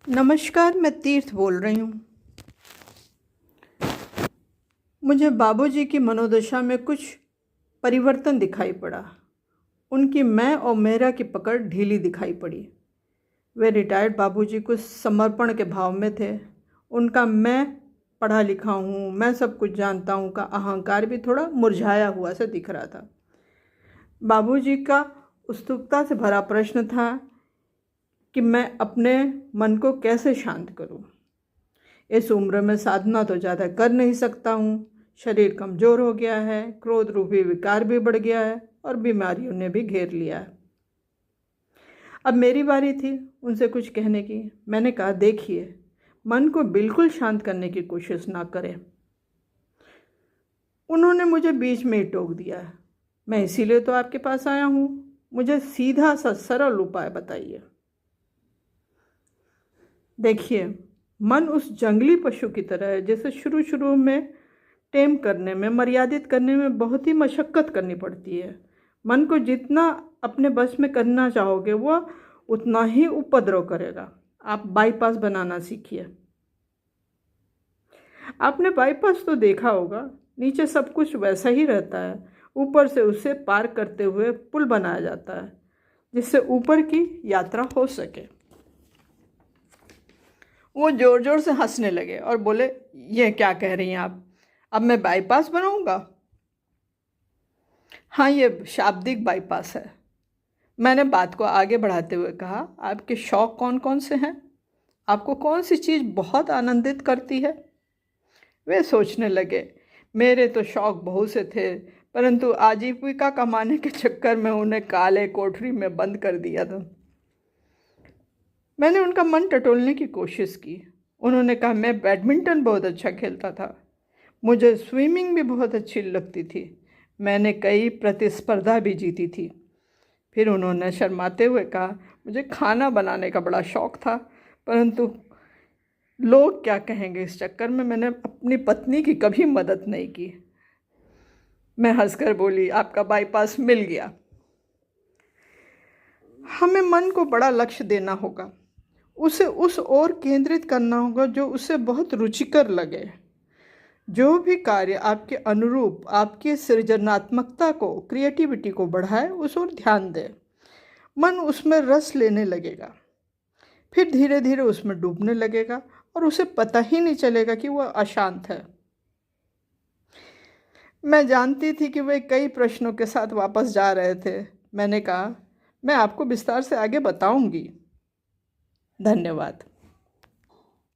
नमस्कार, मैं तीर्थ बोल रही हूँ। मुझे बाबूजी की मनोदशा में कुछ परिवर्तन दिखाई पड़ा। उनकी मैं और मेरा की पकड़ ढीली दिखाई पड़ी। वे रिटायर्ड बाबूजी कुछ समर्पण के भाव में थे। उनका मैं पढ़ा लिखा हूँ, मैं सब कुछ जानता हूँ का अहंकार भी थोड़ा मुरझाया हुआ सा दिख रहा था। बाबूजी का उत्सुकता से भरा प्रश्न था कि मैं अपने मन को कैसे शांत करूँ। इस उम्र में साधना तो ज़्यादा कर नहीं सकता हूँ, शरीर कमज़ोर हो गया है, क्रोध रूपी विकार भी बढ़ गया है और बीमारियों ने भी घेर लिया है। अब मेरी बारी थी उनसे कुछ कहने की। मैंने कहा, देखिए, मन को बिल्कुल शांत करने की कोशिश ना करें। उन्होंने मुझे बीच में ही टोक दिया। मैं इसीलिए तो आपके पास आया हूँ, मुझे सीधा सा सरल उपाय बताइए। देखिए, मन उस जंगली पशु की तरह है जिसे शुरू शुरू में टेम करने में, मर्यादित करने में बहुत ही मशक्क़त करनी पड़ती है। मन को जितना अपने बस में करना चाहोगे वह उतना ही उपद्रव करेगा। आप बाईपास बनाना सीखिए। आपने बाईपास तो देखा होगा, नीचे सब कुछ वैसा ही रहता है, ऊपर से उसे पार करते हुए पुल बनाया जाता है जिससे ऊपर की यात्रा हो सके। वो ज़ोर ज़ोर से हंसने लगे और बोले, ये क्या कह रही हैं आप? अब मैं बाईपास बनाऊंगा? हाँ, ये शाब्दिक बाईपास है। मैंने बात को आगे बढ़ाते हुए कहा, आपके शौक़ कौन कौन से हैं? आपको कौन सी चीज़ बहुत आनंदित करती है? वे सोचने लगे। मेरे तो शौक़ बहुत से थे, परंतु आजीविका कमाने के चक्कर में उन्हें काले कोठरी में बंद कर दिया था। मैंने उनका मन टटोलने की कोशिश की। उन्होंने कहा, मैं बैडमिंटन बहुत अच्छा खेलता था, मुझे स्विमिंग भी बहुत अच्छी लगती थी, मैंने कई प्रतिस्पर्धा भी जीती थी। फिर उन्होंने शर्माते हुए कहा, मुझे खाना बनाने का बड़ा शौक़ था, परंतु लोग क्या कहेंगे इस चक्कर में मैंने अपनी पत्नी की कभी मदद नहीं की। मैं हंसकर बोली, आपका बाईपास मिल गया। हमें मन को बड़ा लक्ष्य देना होगा, उसे उस ओर केंद्रित करना होगा जो उसे बहुत रुचिकर लगे। जो भी कार्य आपके अनुरूप आपकी सृजनात्मकता को, क्रिएटिविटी को बढ़ाए, उस ओर ध्यान दें। मन उसमें रस लेने लगेगा, फिर धीरे धीरे उसमें डूबने लगेगा और उसे पता ही नहीं चलेगा कि वह अशांत है। मैं जानती थी कि वे कई प्रश्नों के साथ वापस जा रहे थे। मैंने कहा, मैं आपको विस्तार से आगे बताऊंगी। धन्यवाद।